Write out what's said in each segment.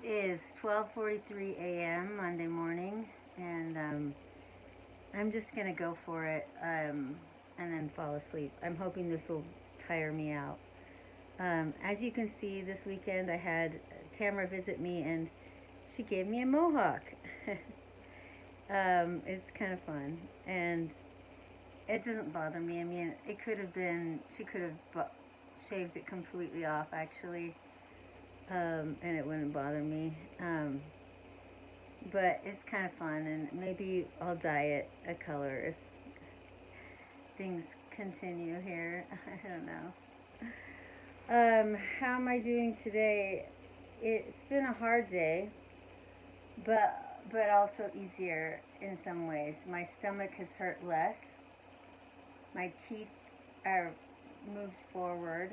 is 12:43 a.m. Monday morning, and I'm just gonna go for it and then fall asleep. I'm hoping this will tire me out. As you can see, this weekend I had Tamara visit me, and she gave me a mohawk. It's kind of fun, and it doesn't bother me. I mean, it could have been, she could have shaved it completely off, actually, and it wouldn't bother me. But it's kind of fun, and maybe I'll dye it a color if things continue here. I don't know. How am I doing today? It's been a hard day, but also easier in some ways. My stomach has hurt less. My teeth are moved forward,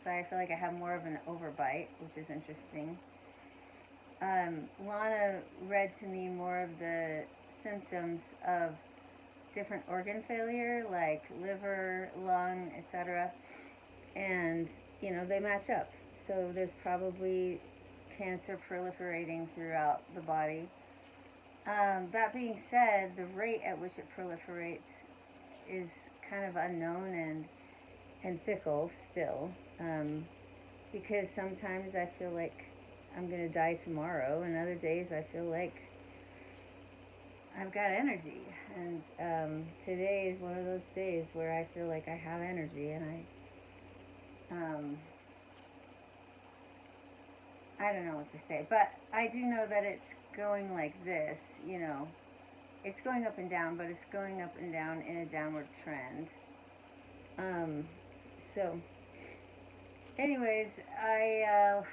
so I feel like I have more of an overbite, which is interesting. Lana read to me more of the symptoms of different organ failure, like liver, lung, etc. And, they match up. So there's probably cancer proliferating throughout the body. That being said, the rate at which it proliferates is kind of unknown and fickle still. Because sometimes I feel like I'm going to die tomorrow, and other days I feel like I've got energy. And today is one of those days where I feel like I have energy, and I don't know what to say. But I do know that it's going like this, It's going up and down, but it's going up and down in a downward trend. Um, so, anyways, I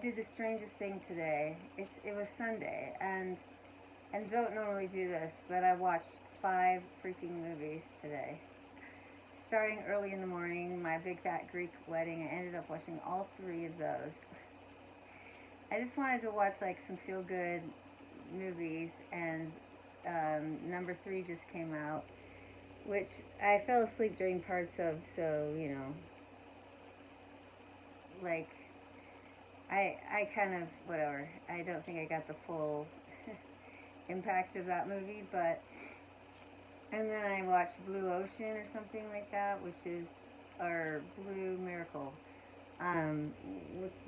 did the strangest thing today. It was Sunday, and don't normally do this, but I watched 5 freaking movies today. Starting early in the morning, my big fat Greek wedding, I ended up watching all 3 of those. I just wanted to watch like some feel good movies, and number 3 just came out, which I fell asleep during parts of, so like I kind of, whatever. I don't think I got the full impact of that movie, but and then I watched Blue Ocean or something like that, which is, or Blue Miracle, um,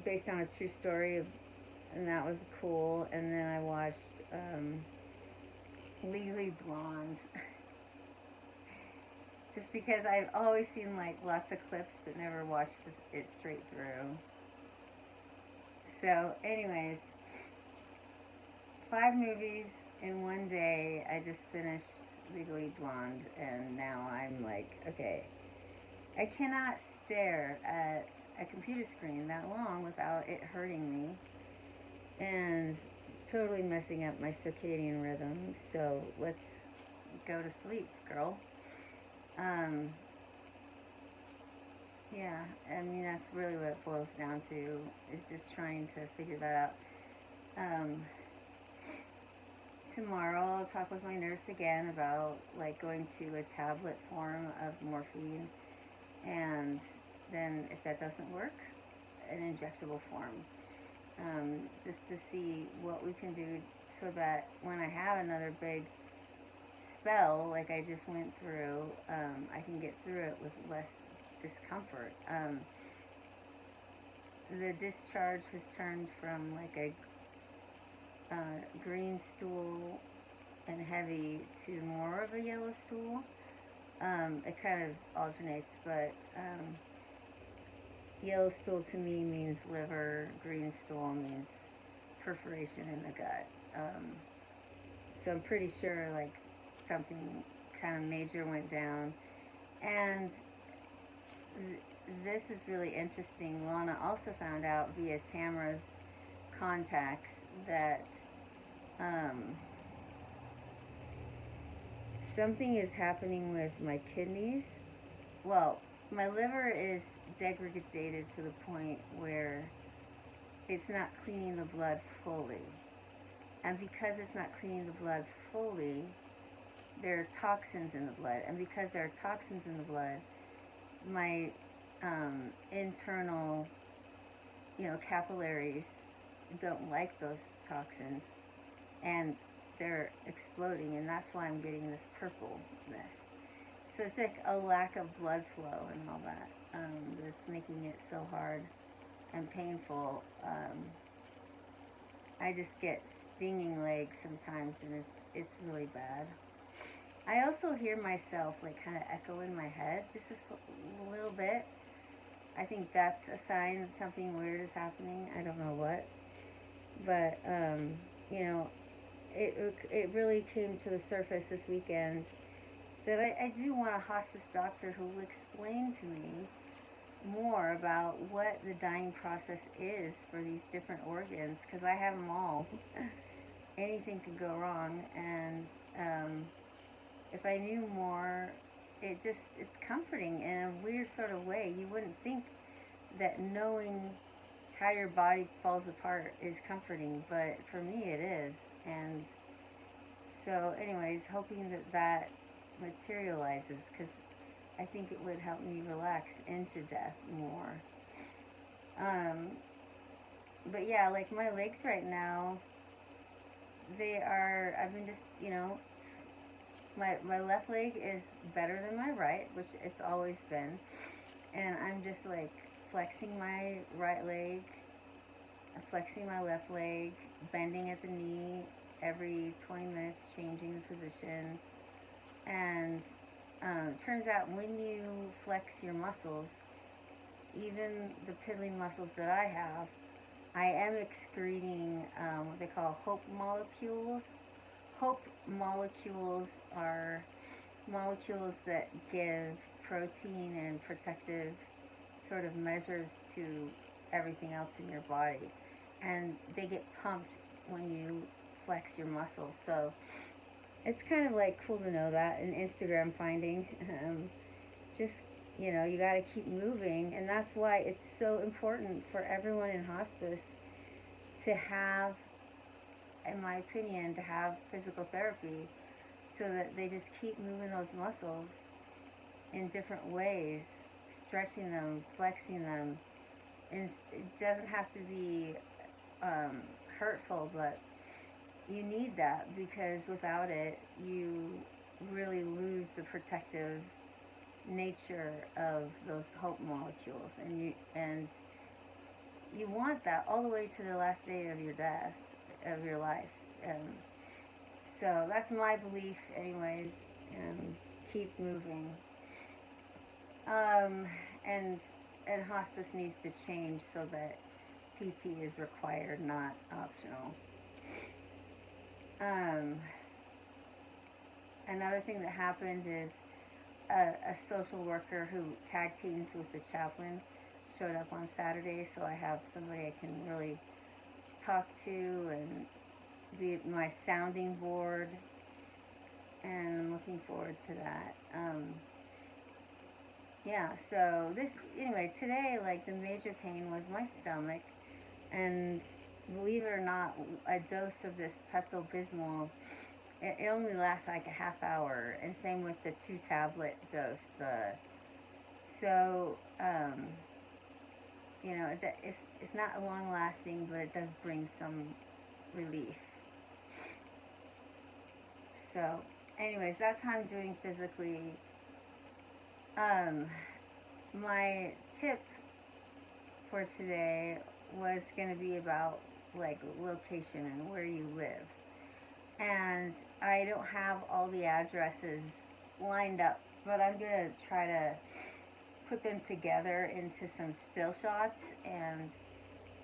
based on a true story, and that was cool. And then I watched Legally Blonde, just because I've always seen like lots of clips, but never watched it straight through. So, anyways, 5 movies in one day. I just finished Legally Blonde, and now I'm like, okay, I cannot stare at a computer screen that long without it hurting me and totally messing up my circadian rhythm. So let's go to sleep, girl. Um, yeah, I mean, that's really what it boils down to, is just trying to figure that out. Tomorrow I'll talk with my nurse again about like going to a tablet form of morphine, and then if that doesn't work, an injectable form, just to see what we can do so that when I have another big spell like I just went through, I can get through it with less discomfort. The discharge has turned from like a green stool and heavy to more of a yellow stool. It kind of alternates, but yellow stool to me means liver, green stool means perforation in the gut. So I'm pretty sure like something kind of major went down. And this is really interesting. Lana also found out via Tamara's contacts that um, something is happening with my kidneys. Well, my liver is degraded to the point where it's not cleaning the blood fully. And because it's not cleaning the blood fully, there are toxins in the blood. And because there are toxins in the blood, my internal capillaries don't like those toxins, and they're exploding, and that's why I'm getting this purpleness. So it's like a lack of blood flow and all that, that's making it so hard and painful. I just get stinging legs sometimes, and it's really bad. I also hear myself like kind of echo in my head just a little bit. I think that's a sign that something weird is happening. I don't know what, but you know, it really came to the surface this weekend that I do want a hospice doctor who will explain to me more about what the dying process is for these different organs, because I have them all. Anything could go wrong, and if I knew more, it's comforting in a weird sort of way. You wouldn't think that knowing how your body falls apart is comforting, but for me it is. And so, anyways, hoping that materializes, because I think it would help me relax into death more. But yeah, like my legs right now, I've been just, my left leg is better than my right, which it's always been. And I'm just like flexing my right leg, flexing my left leg, bending at the knee every 20 minutes, changing the position. And turns out when you flex your muscles, even the piddling muscles that I have, I am excreting what they call hope molecules. Hope molecules are molecules that give protein and protective sort of measures to everything else in your body. And they get pumped when you flex your muscles. So it's kind of like cool to know that, an Instagram finding. Just, you got to keep moving. And that's why it's so important for everyone in hospice to have, in my opinion, to have physical therapy, so that they just keep moving those muscles in different ways, stretching them, flexing them. And it doesn't have to be hurtful, but you need that, because without it, you really lose the protective nature of those hope molecules, and you want that all the way to the last day of your life. So that's my belief, anyways. Keep moving. And hospice needs to change so that PT is required, not optional. Another thing that happened is a social worker who tag teams with the chaplain showed up on Saturday, so I have somebody I can really talk to and be my sounding board, and I'm looking forward to that. So today, like, the major pain was my stomach, and believe it or not, a dose of this Pepto-Bismol, it only lasts like a half hour, and same with the 2-tablet dose. It's not long lasting, but it does bring some relief. So, anyways, that's how I'm doing physically. My tip for today was going to be about like location and where you live. And I don't have all the addresses lined up, but I'm going to try to put them together into some still shots and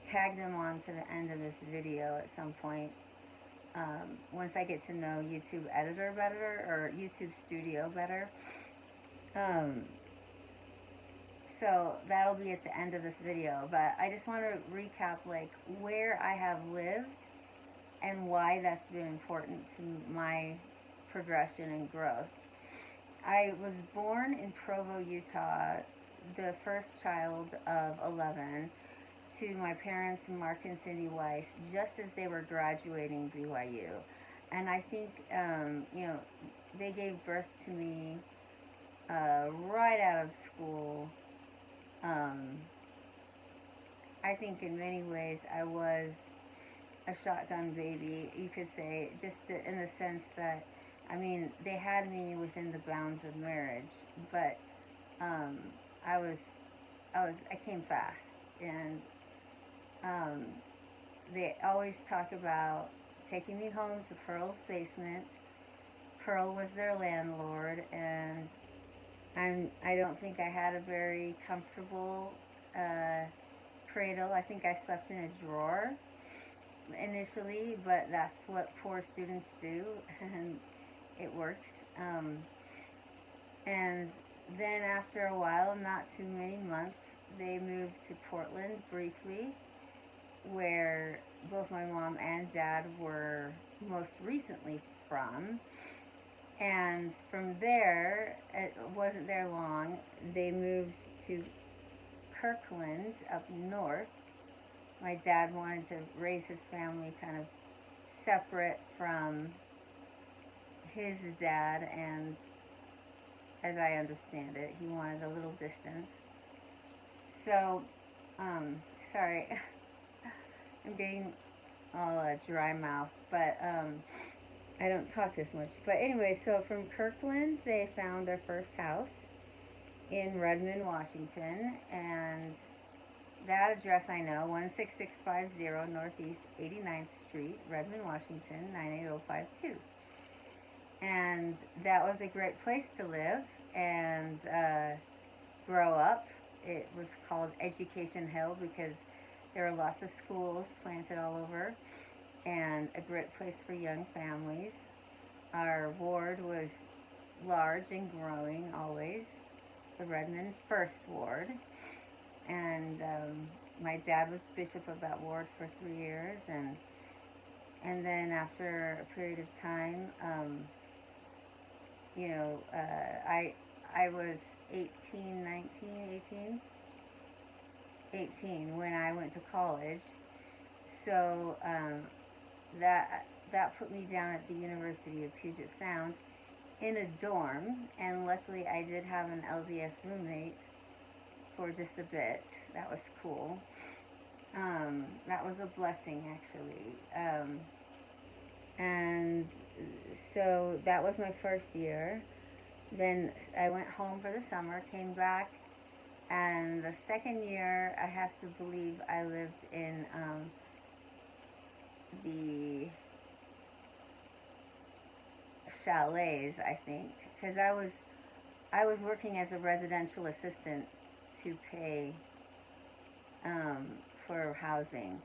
tag them on to the end of this video at some point. Once I get to know YouTube Editor better, or YouTube Studio better. So that'll be at the end of this video, but I just want to recap like where I have lived and why that's been important to my progression and growth. I was born in Provo, Utah, the first child of 11 to my parents, Mark and Cindy Weiss, just as they were graduating BYU. And I think, they gave birth to me right out of school. I think in many ways I was a shotgun baby, you could say, just in the sense that, I mean, they had me within the bounds of marriage, but um, I was, I came fast, and um, they always talk about taking me home to Pearl's basement. Pearl was their landlord, and I don't think I had a very comfortable uh, cradle. I think I slept in a drawer initially, but that's what poor students do, and it works. And then after a while, not too many months, they moved to Portland briefly, where both my mom and dad were most recently from. And from there, it wasn't there long, they moved to Kirkland up north. My dad wanted to raise his family kind of separate from his dad, and as I understand it, he wanted a little distance. So, um, sorry, I'm getting all dry mouth, but I don't talk this much. But anyway, so from Kirkland, they found their first house in Redmond, Washington, and that address I know, 16650 Northeast 89th Street, Redmond, Washington, 98052. And that was a great place to live and grow up. It was called Education Hill because there were lots of schools planted all over, and a great place for young families. Our ward was large and growing always, the Redmond First Ward. And my dad was bishop of that ward for 3 years, and then after a period of time, I was 18, 19, 18, 18 when I went to college. So that put me down at the University of Puget Sound in a dorm, and luckily I did have an LDS roommate for just a bit. That was cool. That was a blessing, actually. And so that was my first year. Then I went home for the summer, came back, and the second year, I have to believe I lived in the chalets, I think, because I was working as a residential assistant to pay um, for housing.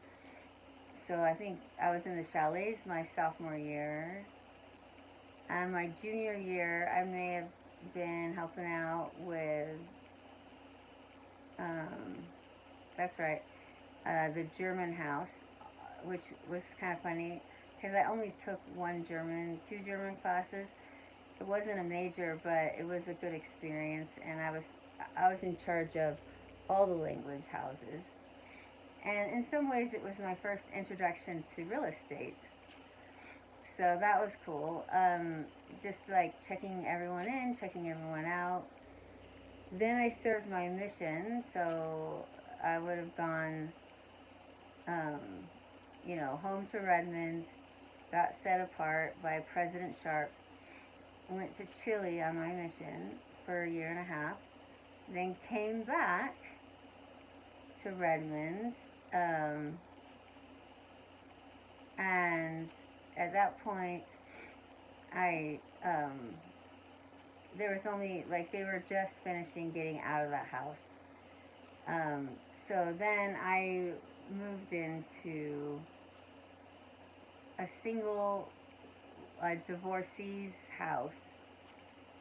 So I think I was in the chalets my sophomore year. And my junior year, I may have been helping out with, um, that's right, the German house, which was kind of funny because I only took two German classes. It wasn't a major, but it was a good experience, and I was in charge of all the language houses. And in some ways, it was my first introduction to real estate. So that was cool. Just like checking everyone in, checking everyone out. Then I served my mission, so I would have gone, um, home to Redmond, got set apart by President Sharp, went to Chile on my mission for a year and a half, then came back to Redmond, and at that point, I there was only like they were just finishing getting out of that house. Um, so then I moved into a single divorcee's house,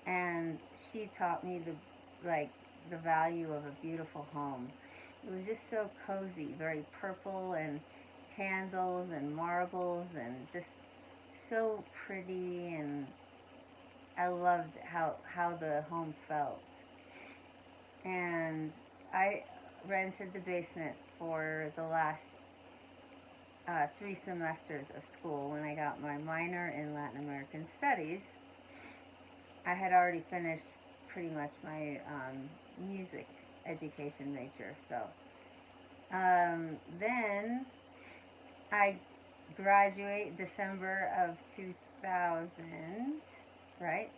and she taught me the value of a beautiful home. It was just so cozy, very purple and candles and marbles and just so pretty, and I loved how the home felt. And I rented the basement for the last 3 semesters of school. When I got my minor in Latin American Studies, I had already finished pretty much my music education major. So Then I graduate December of 2000, right?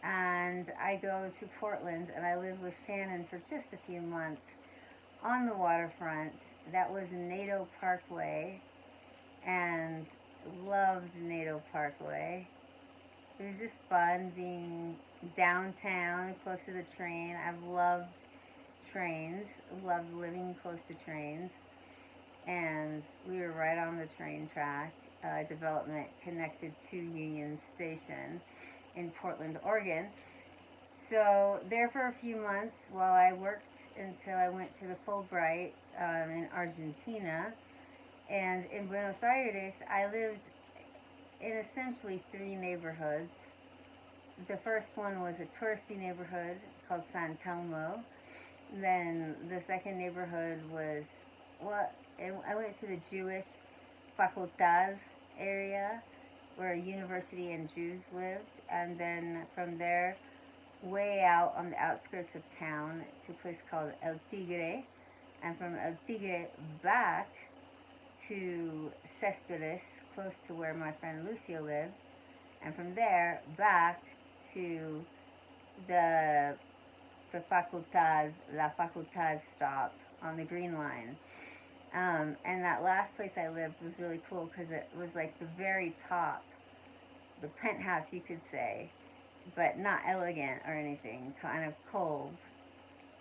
And I go to Portland and I live with Shannon for just a few months on the waterfront. That was Nato Parkway, and loved Nato Parkway. It was just fun being downtown, close to the train. I've loved trains, loved living close to trains. And we were right on the train track. Development connected to Union Station in Portland, Oregon. So there for a few months while I worked until I went to the Fulbright in Argentina. And in Buenos Aires, I lived in essentially three neighborhoods. The first one was a touristy neighborhood called San Telmo. Then the second neighborhood was what I went to the Jewish Facultad area where a university and Jews lived, and then from there, way out on the outskirts of town, to a place called El Tigre, and from El Tigre back to Cespedes, close to where my friend Lucio lived, and from there back to the La Facultad stop on the Green Line. And that last place I lived was really cool because it was like the very top, the penthouse, you could say, but not elegant or anything, kind of cold.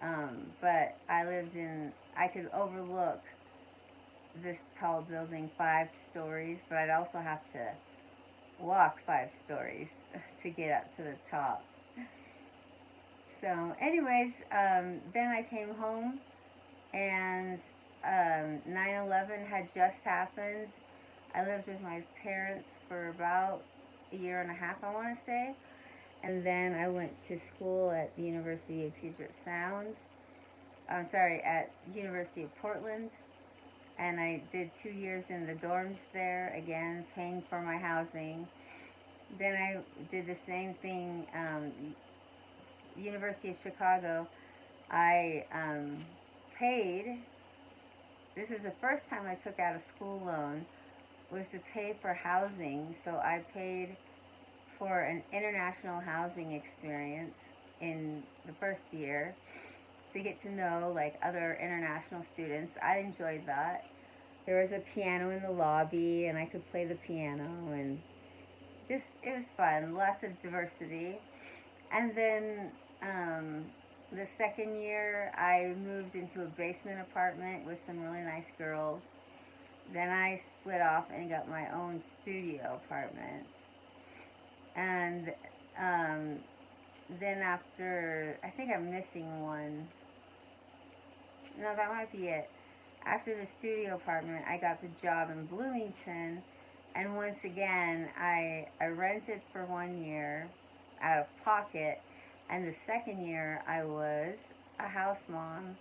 But I could overlook this tall building 5 stories, but I'd also have to walk 5 stories to get up to the top. So, anyways, then I came home and 9/11 had just happened. I lived with my parents for about a year and a half, I want to say. And then I went to school at the University of Puget Sound. At University of Portland. And I did 2 years in the dorms there, again, paying for my housing. Then I did the same thing, University of Chicago. I paid, this is the first time I took out a school loan, was to pay for housing. So I paid for an international housing experience in the first year to get to know like other international students. I enjoyed that. There was a piano in the lobby and I could play the piano, and just it was fun, lots of diversity. And then the second year I moved into a basement apartment with some really nice girls. Then I split off and got my own studio apartment. And then after, I think I'm missing one. No, that might be it. After the studio apartment, I got the job in Bloomington. And once again, I rented for 1 year out of pocket. And the second year, I was a house mom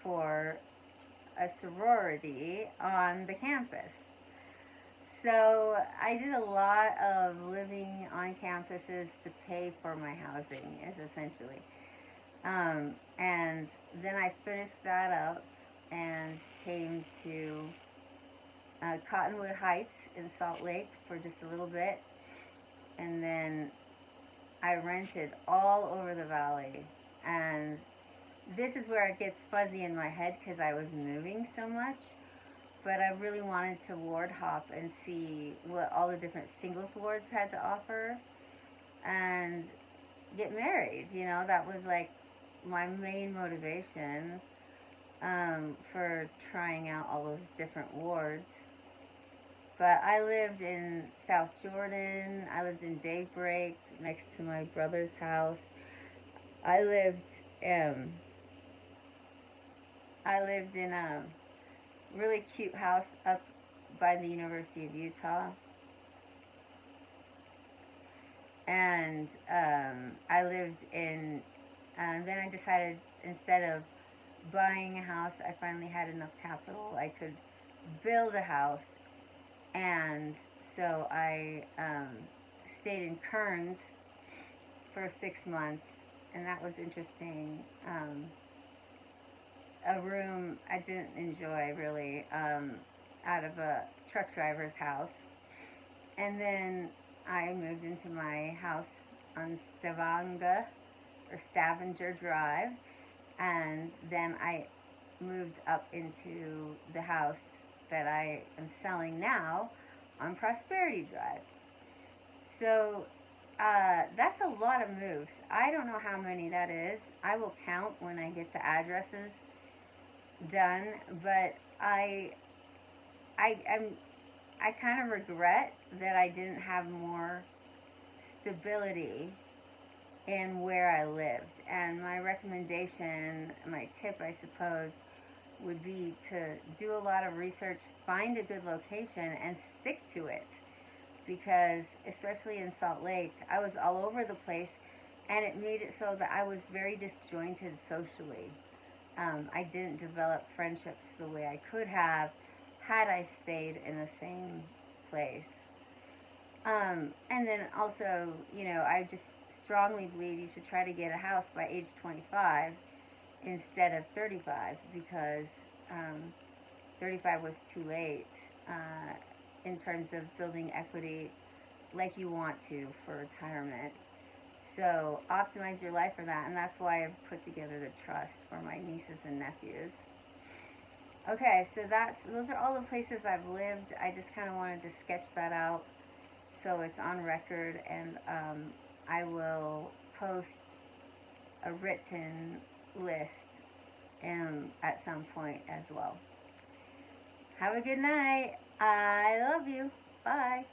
for a sorority on the campus. So I did a lot of living on campuses to pay for my housing, is essentially. And then I finished that up and came to Cottonwood Heights in Salt Lake for just a little bit. And then I rented all over the valley. And this is where it gets fuzzy in my head because I was moving so much. But I really wanted to ward hop and see what all the different singles wards had to offer and get married. You know, that was like my main motivation for trying out all those different wards. But I lived in South Jordan. I lived in Daybreak next to my brother's house. I lived in a really cute house up by the University of Utah. And I lived in, then I decided instead of buying a house, I finally had enough capital. I could build a house. And so I stayed in Kearns for 6 months, and that was interesting. a room I didn't enjoy really, out of a truck driver's house. And then I moved into my house on Stavanger Drive. And then I moved up into the house that I am selling now on Prosperity Drive. So that's a lot of moves. I don't know how many that is. I will count when I get the addresses done, but I am I kind of regret that I didn't have more stability in where I lived. And my recommendation, my tip, I suppose, would be to do a lot of research, find a good location, and stick to it. Because, especially in Salt Lake, I was all over the place, and it made it so that I was very disjointed socially. I didn't develop friendships the way I could have had I stayed in the same place. And then also, I just strongly believe you should try to get a house by age 25 instead of 35 because 35 was too late in terms of building equity like you want to for retirement. So optimize your life for that, and that's why I've put together the trust for my nieces and nephews. Okay, so those are all the places I've lived. I just kind of wanted to sketch that out so it's on record, and I will post a written list at some point as well. Have a good night. I love you. Bye.